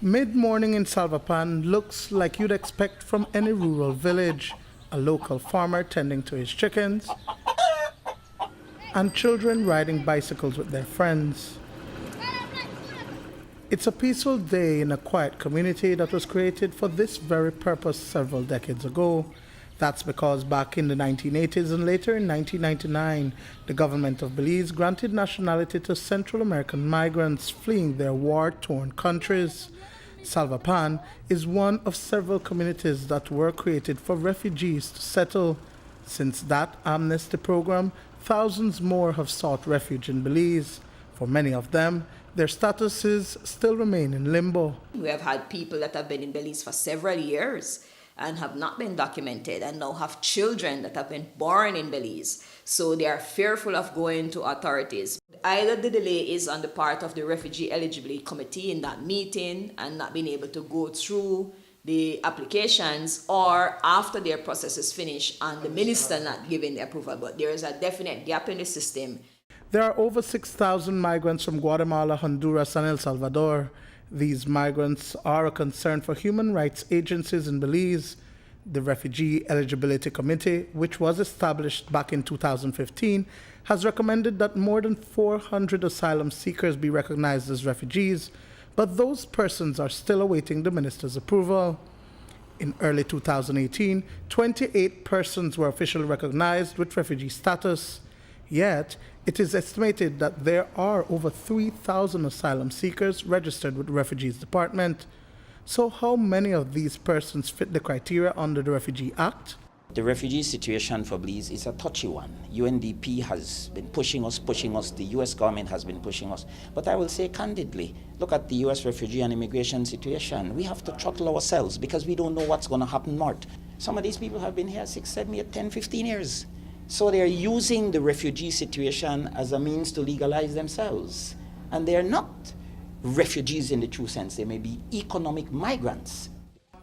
Mid-morning in Salvapan looks like you'd expect from any rural village. A local farmer tending to his chickens and children riding bicycles with their friends. It's a peaceful day in a quiet community that was created for this very purpose several decades ago. That's because back in the 1980s and later in 1999, the government of Belize granted nationality to Central American migrants fleeing their war-torn countries. Salvapan is one of several communities that were created for refugees to settle. Since that amnesty program, thousands more have sought refuge in Belize. For many of them, their statuses still remain in limbo. We have had people that have been in Belize for several years and have not been documented and now have children that have been born in Belize. So they are fearful of going to authorities. Either the delay is on the part of the Refugee Eligibility Committee in that meeting and not being able to go through the applications, or after their process is finished and the minister not giving the approval. But there is a definite gap in the system. There are over 6,000 migrants from Guatemala, Honduras, and El Salvador. These migrants are a concern for human rights agencies in Belize. The Refugee Eligibility Committee, which was established back in 2015, has recommended that more than 400 asylum seekers be recognized as refugees, but those persons are still awaiting the minister's approval. In early 2018, 28 persons were officially recognized with refugee status. Yet, it is estimated that there are over 3,000 asylum seekers registered with the Refugees Department. So how many of these persons fit the criteria under the Refugee Act? The refugee situation for Belize is a touchy one. UNDP has been pushing us, the US government has been pushing us. But I will say candidly, look at the US refugee and immigration situation. We have to throttle ourselves because we don't know what's going to happen north. Some of these people have been here 6, 7, 8, 10, 15 years. So they're using the refugee situation as a means to legalize themselves. And they're not refugees in the true sense. They may be economic migrants.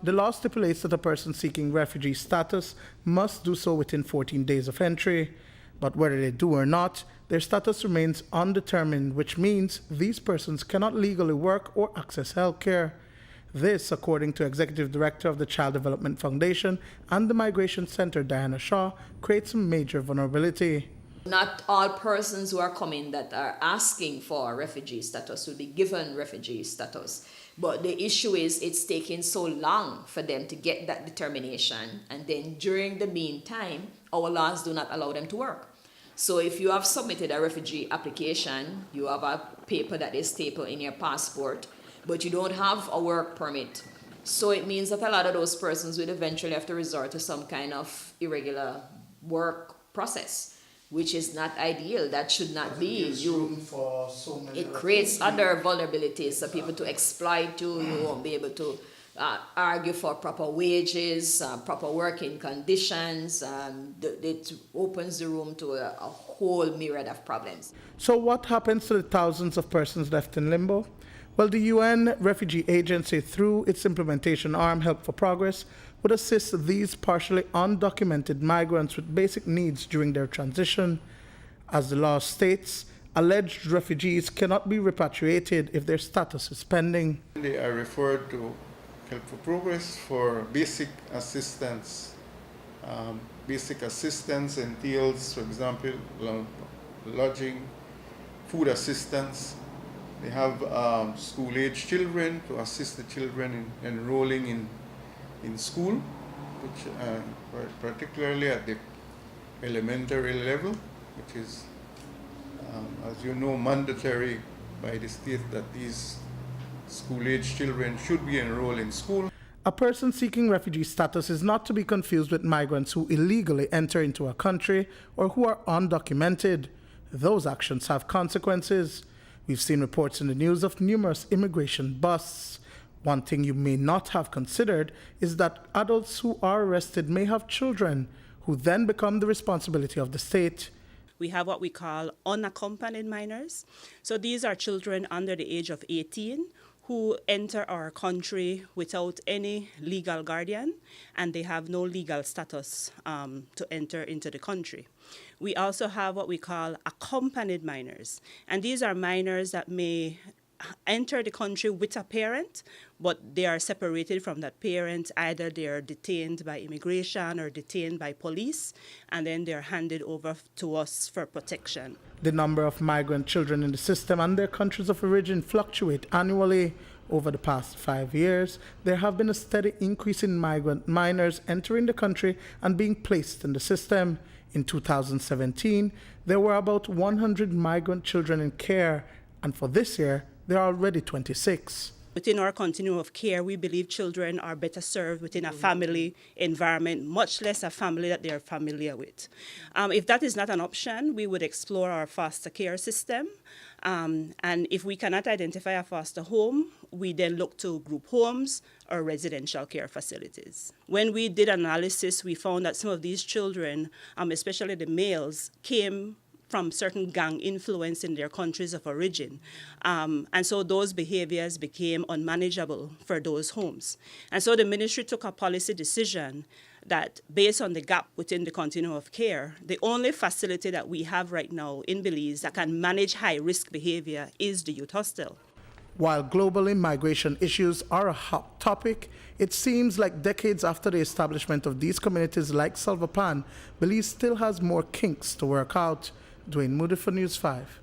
The law stipulates that a person seeking refugee status must do so within 14 days of entry. But whether they do or not, their status remains undetermined, which means these persons cannot legally work or access health care. This, according to Executive Director of the Child Development Foundation and the Migration Center, Diana Shaw, creates a major vulnerability. Not all persons who are coming that are asking for refugee status will be given refugee status. But the issue is it's taking so long for them to get that determination. And then during the meantime, our laws do not allow them to work. So if you have submitted a refugee application, you have a paper that is stapled in your passport, but you don't have a work permit. So it means that a lot of those persons will eventually have to resort to some kind of irregular work process, which is not ideal. That should not be. It creates other vulnerabilities for people to exploit you. You won't be able to argue for proper wages, proper working conditions. It opens the room to a whole myriad of problems. So what happens to the thousands of persons left in limbo? Well, the UN Refugee Agency, through its implementation arm, Help for Progress, would assist these partially undocumented migrants with basic needs during their transition. As the law states, alleged refugees cannot be repatriated if their status is pending. They are referred to Help for Progress for basic assistance. Basic assistance entails, for example, lodging, food assistance. They have school-age children to assist the children in enrolling in school, which particularly at the elementary level, which is, as you know, mandatory by the state that these school-age children should be enrolled in school. A person seeking refugee status is not to be confused with migrants who illegally enter into a country or who are undocumented. Those actions have consequences. We've seen reports in the news of numerous immigration busts. One thing you may not have considered is that adults who are arrested may have children who then become the responsibility of the state. We have what we call unaccompanied minors. So these are children under the age of 18 who enter our country without any legal guardian, and they have no legal status to enter into the country. We also have what we call accompanied minors, and these are minors that may enter the country with a parent, but they are separated from that parent. Either they are detained by immigration or detained by police, and then they're handed over to us for protection. The number of migrant children in the system and their countries of origin fluctuate annually. Over the past 5 years, there have been a steady increase in migrant minors entering the country and being placed in the system. In 2017, there were about 100 migrant children in care, and for this year, there are already 26. Within our continuum of care, we believe children are better served within a family environment, much less a family that they are familiar with. If that is not an option, we would explore our foster care system. And if we cannot identify a foster home, we then look to group homes or residential care facilities. When we did analysis, we found that some of these children, especially the males, came from certain gang influence in their countries of origin. And so those behaviors became unmanageable for those homes. And so the ministry took a policy decision that based on the gap within the continuum of care, the only facility that we have right now in Belize that can manage high-risk behavior is the youth hostel. While globally migration issues are a hot topic, it seems like decades after the establishment of these communities like Salvapan, Belize still has more kinks to work out. Duane, Moody for News 5.